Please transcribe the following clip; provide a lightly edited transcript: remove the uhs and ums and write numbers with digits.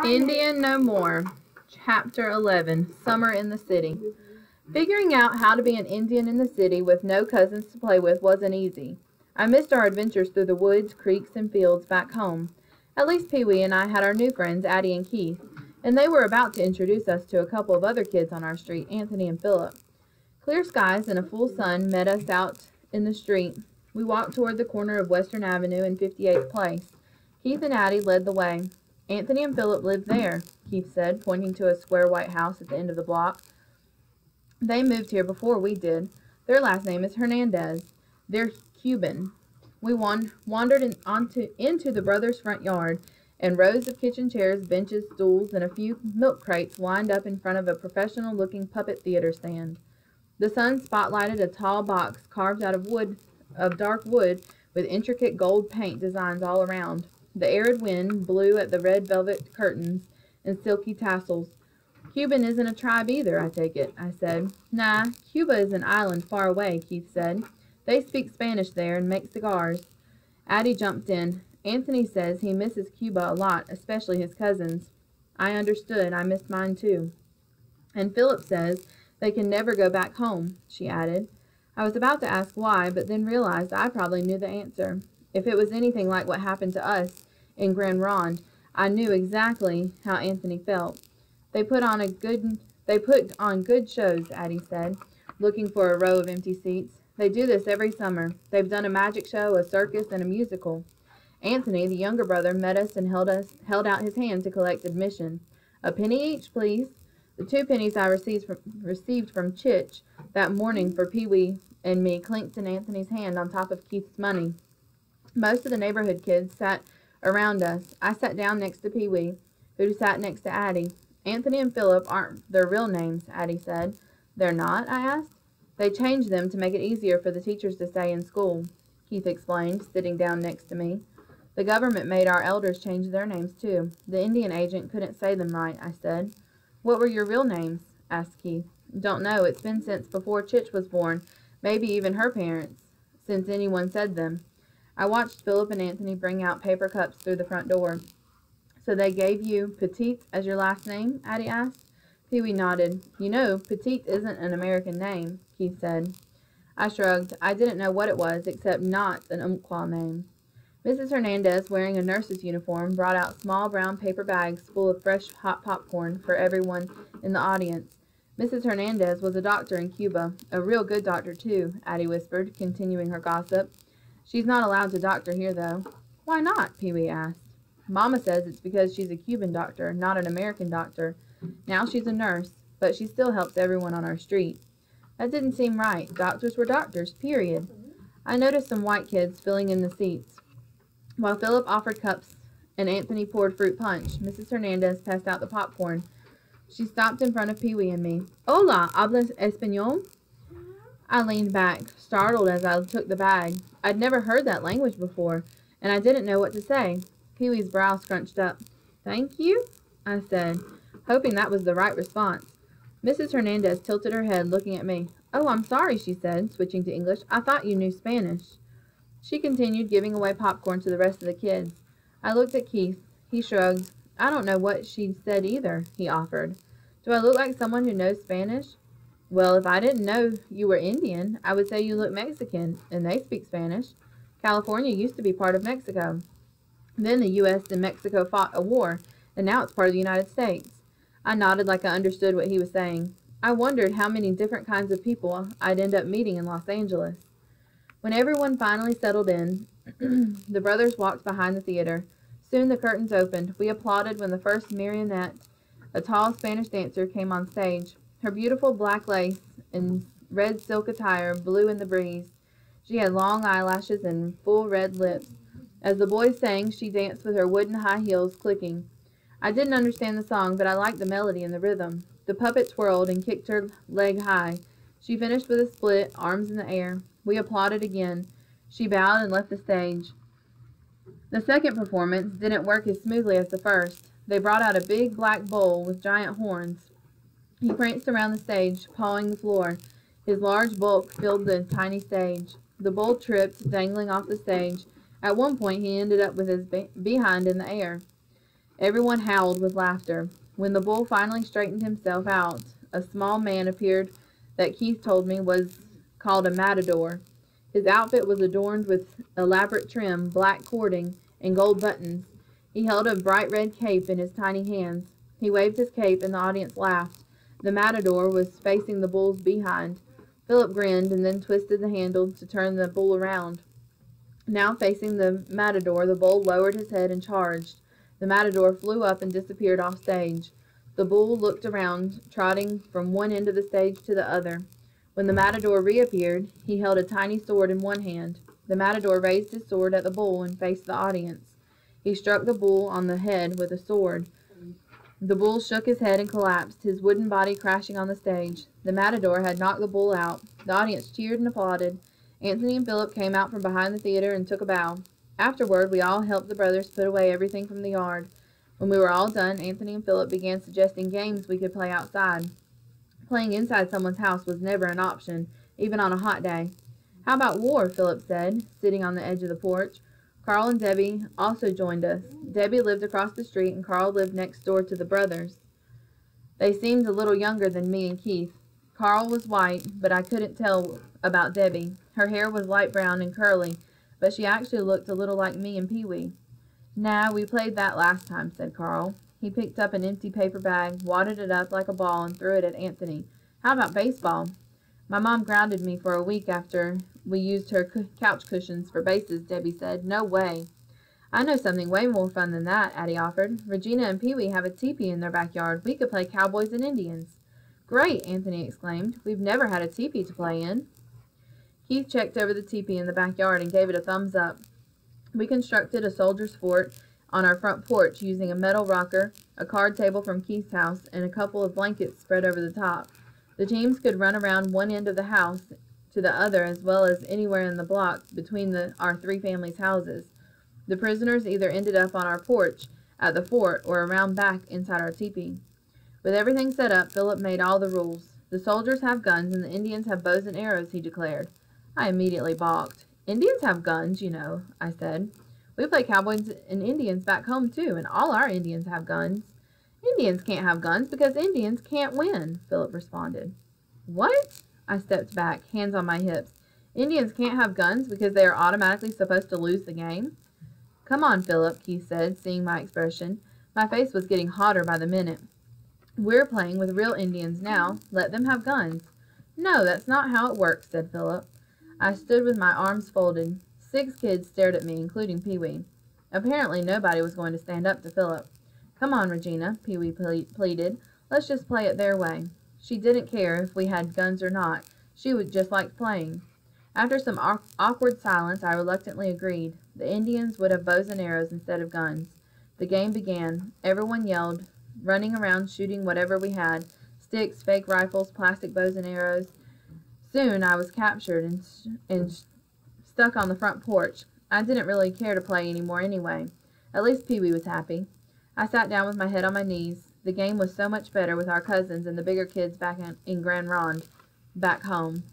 Indian No More, Chapter 11, Summer in the City. Figuring out how to be an Indian in the city with no cousins to play with wasn't easy. I missed our adventures through the woods, creeks, and fields back home. At least Pee-wee and I had our new friends, Addie and Keith, and they were about to introduce us to a couple of other kids on our street, Anthony and Philip. Clear skies and a full sun met us out in the street. We walked toward the corner of Western Avenue and 58th Place. Keith and Addie led the way. Anthony and Philip lived there, Keith said, pointing to a square white house at the end of the block. They moved here before we did. Their last name is Hernandez. They're Cuban. We wandered into the brothers' front yard, and rows of kitchen chairs, benches, stools, and a few milk crates lined up in front of a professional-looking puppet theater stand. The sun spotlighted a tall box carved out of dark wood with intricate gold paint designs all around. The arid wind blew at the red velvet curtains and silky tassels. Cuban isn't a tribe either, I take it, I said. Nah, Cuba is an island far away, Keith said. They speak Spanish there and make cigars. Addie jumped in. Anthony says he misses Cuba a lot, especially his cousins. I understood. I missed mine too. And Philip says they can never go back home, she added. I was about to ask why, but then realized I probably knew the answer. If it was anything like what happened to us in Grand Ronde, I knew exactly how Anthony felt. They put on good shows, Addie said, looking for a row of empty seats. They do this every summer. They've done a magic show, a circus, and a musical. Anthony, the younger brother, met us and held out his hand to collect admission. A penny each, please. The 2 pennies I received from Chich that morning for Pee-wee and me clinked in Anthony's hand on top of Keith's money. Most of the neighborhood kids sat around us. I sat down next to Pee-wee, who sat next to Addie. Anthony and Philip aren't their real names, Addie said. They're not? I asked. They changed them to make it easier for the teachers to say in school, Keith explained, sitting down next to me. The government made our elders change their names too. The Indian agent couldn't say them right, I said. What were your real names? Asked Keith. Don't know. It's been since before Chich was born, maybe even her parents, since anyone said them. I watched Philip and Anthony bring out paper cups through the front door. So they gave you Petite as your last name? Addie asked. Pee-wee nodded. You know, Petite isn't an American name, Keith said. I shrugged. I didn't know what it was, except not an Umpqua name. Mrs. Hernandez, wearing a nurse's uniform, brought out small brown paper bags full of fresh hot popcorn for everyone in the audience. Mrs. Hernandez was a doctor in Cuba, a real good doctor, too, Addie whispered, continuing her gossip. She's not allowed to doctor here, though. Why not? Pee-wee asked. Mama says it's because she's a Cuban doctor, not an American doctor. Now she's a nurse, but she still helps everyone on our street. That didn't seem right. Doctors were doctors, period. I noticed some white kids filling in the seats. While Philip offered cups and Anthony poured fruit punch, Mrs. Hernandez passed out the popcorn. She stopped in front of Pee-wee and me. Hola, hablas español? I leaned back, startled as I took the bag. I'd never heard that language before, and I didn't know what to say. Pee-wee's brow scrunched up. Thank you, I said, hoping that was the right response. Mrs. Hernandez tilted her head, looking at me. Oh, I'm sorry, she said, switching to English. I thought you knew Spanish. She continued, giving away popcorn to the rest of the kids. I looked at Keith. He shrugged. I don't know what she said either, he offered. Do I look like someone who knows Spanish? Well, if I didn't know you were Indian, I would say you look Mexican, and they speak Spanish. California used to be part of Mexico. Then the U.S. and Mexico fought a war, and now it's part of the United States. I nodded like I understood what he was saying. I wondered how many different kinds of people I'd end up meeting in Los Angeles. When everyone finally settled in, the brothers walked behind the theater. Soon the curtains opened. We applauded when the first marionette, a tall Spanish dancer, came on stage. Her beautiful black lace and red silk attire blew in the breeze. She had long eyelashes and full red lips. As the boys sang, she danced with her wooden high heels clicking. I didn't understand the song, but I liked the melody and the rhythm. The puppet twirled and kicked her leg high. She finished with a split, arms in the air. We applauded again. She bowed and left the stage. The second performance didn't work as smoothly as the first. They brought out a big black bull with giant horns. He pranced around the stage, pawing the floor. His large bulk filled the tiny stage. The bull tripped, dangling off the stage. At one point, he ended up with his behind in the air. Everyone howled with laughter. When the bull finally straightened himself out, a small man appeared that Keith told me was called a matador. His outfit was adorned with elaborate trim, black cording, and gold buttons. He held a bright red cape in his tiny hands. He waved his cape, and the audience laughed. The matador was facing the bull's behind. Philip grinned and then twisted the handle to turn the bull around. Now facing the matador, the bull lowered his head and charged. The matador flew up and disappeared off stage. The bull looked around, trotting from one end of the stage to the other. When the matador reappeared, he held a tiny sword in one hand. The matador raised his sword at the bull and faced the audience. He struck the bull on the head with a sword. The bull shook his head and collapsed, his wooden body crashing on the stage. The matador had knocked the bull out. The audience cheered and applauded. Anthony and Philip came out from behind the theater and took a bow. Afterward, we all helped the brothers put away everything from the yard. When we were all done, Anthony and Philip began suggesting games we could play outside. Playing inside someone's house was never an option, even on a hot day. "How about war?" Philip said, sitting on the edge of the porch. Carl and Debbie also joined us. Debbie lived across the street, and Carl lived next door to the brothers. They seemed a little younger than me and Keith. Carl was white, but I couldn't tell about Debbie. Her hair was light brown and curly, but she actually looked a little like me and Pee-wee. "Nah, we played that last time," said Carl. He picked up an empty paper bag, wadded it up like a ball, and threw it at Anthony. "How about baseball?" "My mom grounded me for a week after we used her couch cushions for bases," Debbie said. "No way." "I know something way more fun than that," Addie offered. "Regina and Pee-wee have a teepee in their backyard. We could play cowboys and Indians." "Great!" Anthony exclaimed. "We've never had a teepee to play in." Keith checked over the teepee in the backyard and gave it a thumbs up. We constructed a soldier's fort on our front porch using a metal rocker, a card table from Keith's house, and a couple of blankets spread over the top. The teams could run around one end of the house to the other as well as anywhere in the block between our three families' houses. The prisoners either ended up on our porch at the fort or around back inside our teepee. With everything set up, Philip made all the rules. "The soldiers have guns and the Indians have bows and arrows," he declared. I immediately balked. "Indians have guns, you know," I said. "We play cowboys and Indians back home, too, and all our Indians have guns." "Indians can't have guns because Indians can't win," Philip responded. "What?" I stepped back, hands on my hips. "Indians can't have guns because they are automatically supposed to lose the game?" "Come on, Philip," Keith said, seeing my expression. My face was getting hotter by the minute. "We're playing with real Indians now. Let them have guns." "No, that's not how it works," said Philip. I stood with my arms folded. 6 kids stared at me, including Pee-wee. Apparently nobody was going to stand up to Philip. "Come on, Regina," Pee-wee pleaded. "Let's just play it their way." She didn't care if we had guns or not. She would just like playing. After some awkward silence, I reluctantly agreed. The Indians would have bows and arrows instead of guns. The game began. Everyone yelled, running around shooting whatever we had, sticks, fake rifles, plastic bows and arrows. Soon I was captured and stuck on the front porch. I didn't really care to play anymore anyway. At least Pee-wee was happy. I sat down with my head on my knees. The game was so much better with our cousins and the bigger kids back in Grand Ronde, back home.